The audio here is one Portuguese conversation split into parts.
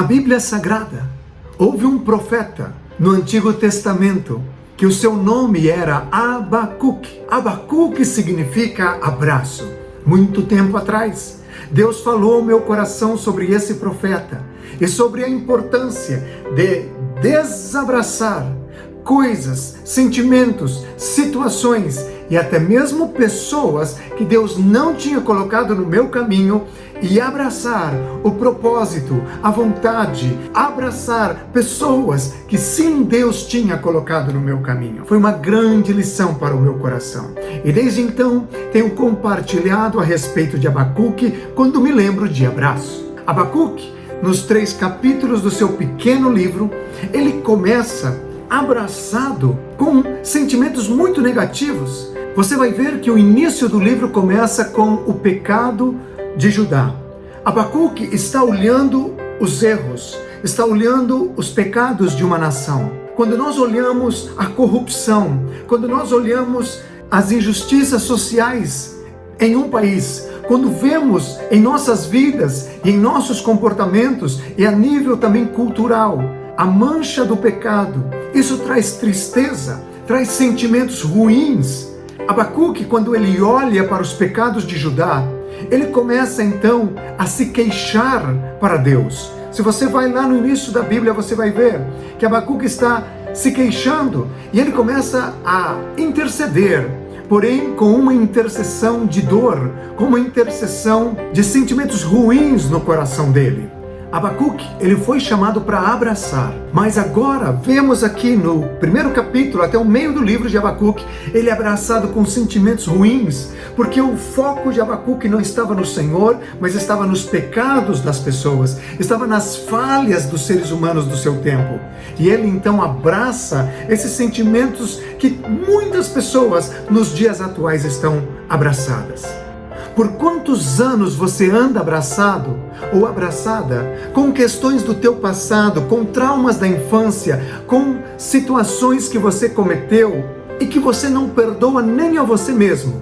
Bíblia Sagrada, houve um profeta no Antigo Testamento que o seu nome era Abacuque. Abacuque significa abraço. Muito tempo atrás, Deus falou ao meu coração sobre esse profeta e sobre a importância de desabraçar coisas, sentimentos, situações e até mesmo pessoas que Deus não tinha colocado no meu caminho e abraçar o propósito, a vontade, abraçar pessoas que sim Deus tinha colocado no meu caminho. Foi uma grande lição para o meu coração. E desde então tenho compartilhado a respeito de Abacuque quando me lembro de abraço. Abacuque, nos 3 capítulos do seu pequeno livro, ele começa abraçado com sentimentos muito negativos. Você vai ver que o início do livro começa com o pecado de Judá. Abacuque está olhando os erros, está olhando os pecados de uma nação. Quando nós olhamos a corrupção, quando nós olhamos as injustiças sociais em um país, quando vemos em nossas vidas e em nossos comportamentos e a nível também cultural a mancha do pecado, isso traz tristeza, traz sentimentos ruins. Abacuque, quando ele olha para os pecados de Judá, ele começa então a se queixar para Deus. Se você vai lá no início da Bíblia, você vai ver que Abacuque está se queixando e ele começa a interceder, porém com uma intercessão de dor, com uma intercessão de sentimentos ruins no coração dele. Abacuque, ele foi chamado para abraçar, mas agora vemos aqui no primeiro capítulo, até o meio do livro de Abacuque, ele é abraçado com sentimentos ruins, porque o foco de Abacuque não estava no Senhor, mas estava nos pecados das pessoas, estava nas falhas dos seres humanos do seu tempo. E ele então abraça esses sentimentos que muitas pessoas nos dias atuais estão abraçadas. Por quantos anos você anda abraçado ou abraçada com questões do teu passado, com traumas da infância, com situações que você cometeu e que você não perdoa nem a você mesmo?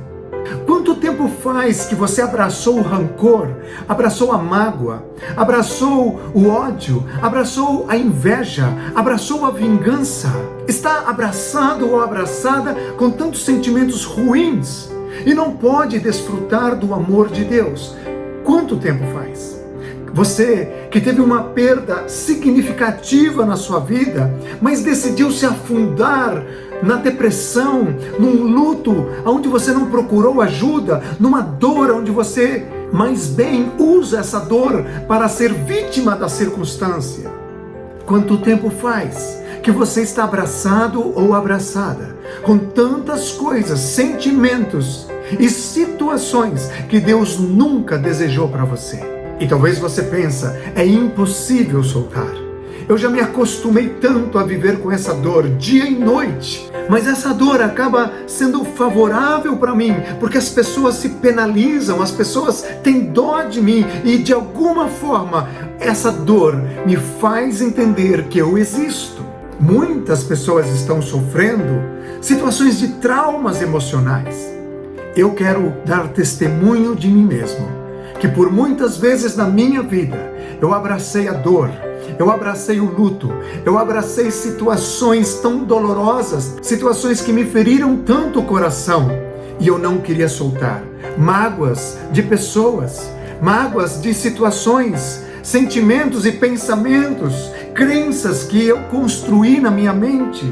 Quanto tempo faz que você abraçou o rancor, abraçou a mágoa, abraçou o ódio, abraçou a inveja, abraçou a vingança? Está abraçado ou abraçada com tantos sentimentos ruins e não pode desfrutar do amor de Deus? Quanto tempo faz? Você que teve uma perda significativa na sua vida, mas decidiu se afundar na depressão, num luto onde você não procurou ajuda, numa dor onde você mais bem usa essa dor para ser vítima da circunstância. Quanto tempo faz que você está abraçado ou abraçada com tantas coisas, sentimentos e situações que Deus nunca desejou para você? E talvez você pensa, é impossível soltar. Eu já me acostumei tanto a viver com essa dor dia e noite, mas essa dor acaba sendo favorável para mim, porque as pessoas se penalizam, as pessoas têm dó de mim e de alguma forma essa dor me faz entender que eu existo. Muitas pessoas estão sofrendo situações de traumas emocionais. Eu quero dar testemunho de mim mesmo, que por muitas vezes na minha vida eu abracei a dor, eu abracei o luto, eu abracei situações tão dolorosas, situações que me feriram tanto o coração e eu não queria soltar. Mágoas de pessoas, mágoas de situações, sentimentos e pensamentos, crenças que eu construí na minha mente,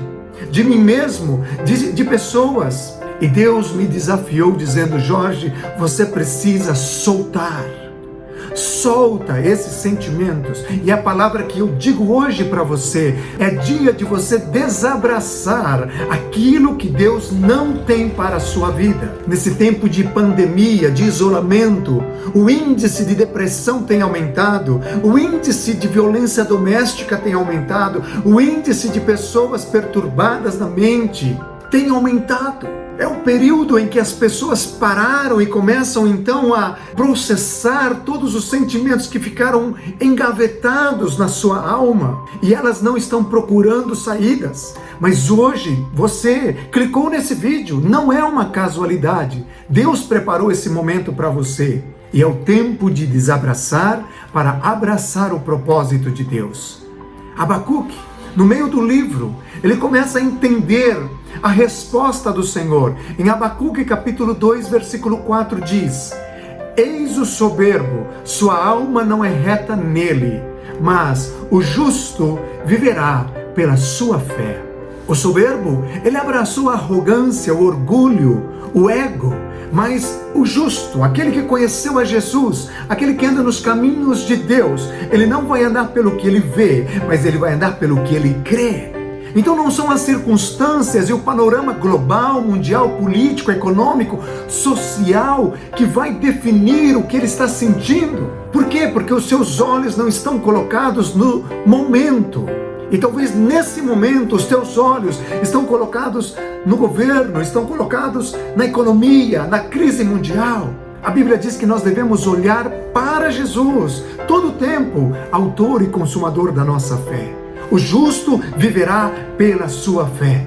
de mim mesmo, de pessoas. E Deus me desafiou dizendo: Jorge, você precisa soltar. Solta esses sentimentos. E a palavra que eu digo hoje para você é dia de você desabraçar aquilo que Deus não tem para a sua vida. Nesse tempo de pandemia, de isolamento, o índice de depressão tem aumentado, o índice de violência doméstica tem aumentado, o índice de pessoas perturbadas na mente tem aumentado. É um período em que as pessoas pararam e começam então a processar todos os sentimentos que ficaram engavetados na sua alma e elas não estão procurando saídas. Mas hoje você clicou nesse vídeo, não é uma casualidade. Deus preparou esse momento para você. E é o tempo de desabraçar para abraçar o propósito de Deus. Abacuque, no meio do livro, ele começa a entender a resposta do Senhor. Em Abacuque capítulo 2, versículo 4 diz: Eis o soberbo, sua alma não é reta nele, mas o justo viverá pela sua fé. O soberbo, ele abraçou a arrogância, o orgulho, o ego, mas o justo, aquele que conheceu a Jesus, aquele que anda nos caminhos de Deus, ele não vai andar pelo que ele vê, mas ele vai andar pelo que ele crê. Então não são as circunstâncias e o panorama global, mundial, político, econômico, social que vai definir o que ele está sentindo. Por quê? Porque os seus olhos não estão colocados no momento. E talvez nesse momento os teus olhos estão colocados no governo, estão colocados na economia, na crise mundial. A Bíblia diz que nós devemos olhar para Jesus todo o tempo, autor e consumador da nossa fé. O justo viverá pela sua fé.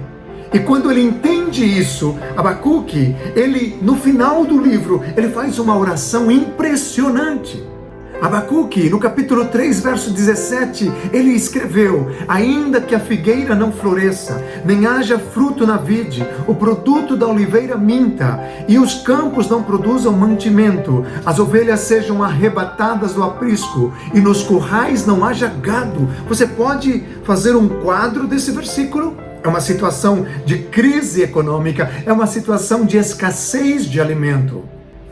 E quando ele entende isso, Abacuque, ele no final do livro, ele faz uma oração impressionante. Abacuque, no capítulo 3, verso 17, ele escreveu: ainda que a figueira não floresça, nem haja fruto na vide, o produto da oliveira minta, e os campos não produzam mantimento, as ovelhas sejam arrebatadas do aprisco, e nos currais não haja gado. Você pode fazer um quadro desse versículo? É uma situação de crise econômica, é uma situação de escassez de alimento.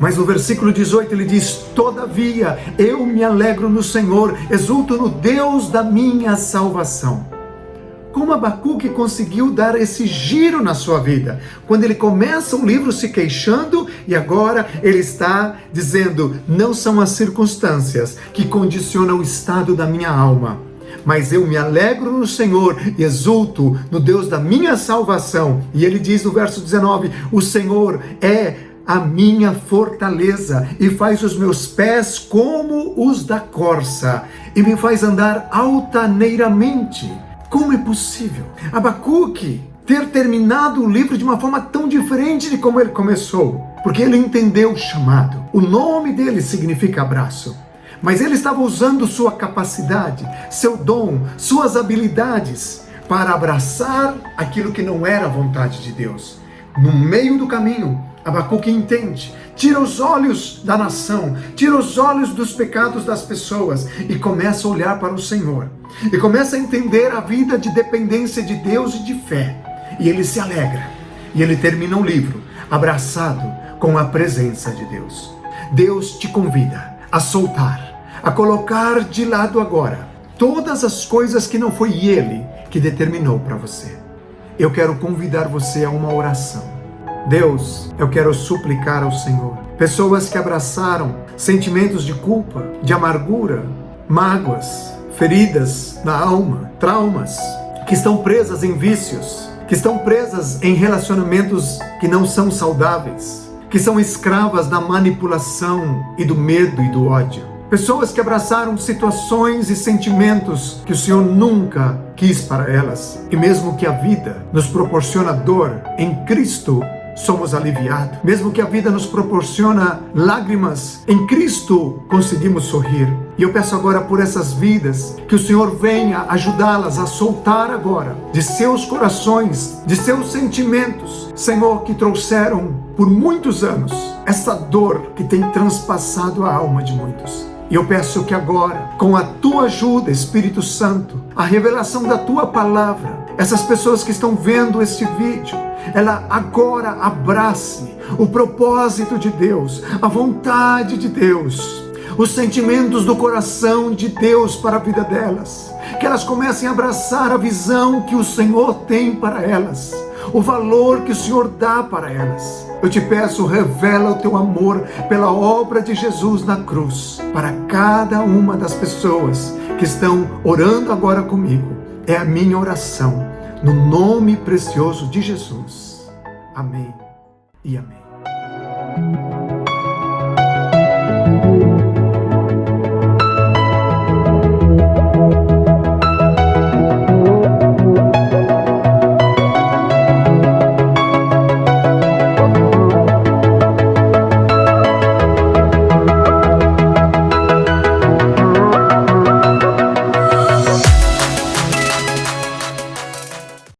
Mas no versículo 18 ele diz: todavia eu me alegro no Senhor, exulto no Deus da minha salvação. Como Abacuque conseguiu dar esse giro na sua vida? Quando ele começa o livro se queixando e agora ele está dizendo: não são as circunstâncias que condicionam o estado da minha alma, mas eu me alegro no Senhor e exulto no Deus da minha salvação. E ele diz no verso 19: o Senhor é a minha fortaleza e faz os meus pés como os da corça e me faz andar altaneiramente. Como é possível Abacuque ter terminado o livro de uma forma tão diferente de como ele começou? Porque ele entendeu o chamado. O nome dele significa abraço. Mas ele estava usando sua capacidade, seu dom, suas habilidades para abraçar aquilo que não era a vontade de Deus. No meio do caminho, Abacuque entende, tira os olhos da nação, tira os olhos dos pecados das pessoas e começa a olhar para o Senhor. E começa a entender a vida de dependência de Deus e de fé. E ele se alegra. E ele termina o livro abraçado com a presença de Deus. Deus te convida a soltar, a colocar de lado agora todas as coisas que não foi Ele que determinou para você. Eu quero convidar você a uma oração. Deus, eu quero suplicar ao Senhor. Pessoas que abraçaram sentimentos de culpa, de amargura, mágoas, feridas na alma, traumas, que estão presas em vícios, que estão presas em relacionamentos que não são saudáveis, que são escravas da manipulação e do medo e do ódio. Pessoas que abraçaram situações e sentimentos que o Senhor nunca quis para elas. E mesmo que a vida nos proporciona dor, em Cristo somos aliviados. Mesmo que a vida nos proporciona lágrimas, em Cristo conseguimos sorrir. E eu peço agora por essas vidas, que o Senhor venha ajudá-las a soltar agora de seus corações, de seus sentimentos, Senhor, que trouxeram por muitos anos essa dor que tem transpassado a alma de muitos. E eu peço que agora, com a Tua ajuda, Espírito Santo, a revelação da Tua palavra, essas pessoas que estão vendo este vídeo, ela agora abrace o propósito de Deus, a vontade de Deus, os sentimentos do coração de Deus para a vida delas. Que elas comecem a abraçar a visão que o Senhor tem para elas, o valor que o Senhor dá para elas. Eu te peço, revela o teu amor pela obra de Jesus na cruz, para cada uma das pessoas que estão orando agora comigo. É a minha oração, no nome precioso de Jesus. Amém e amém.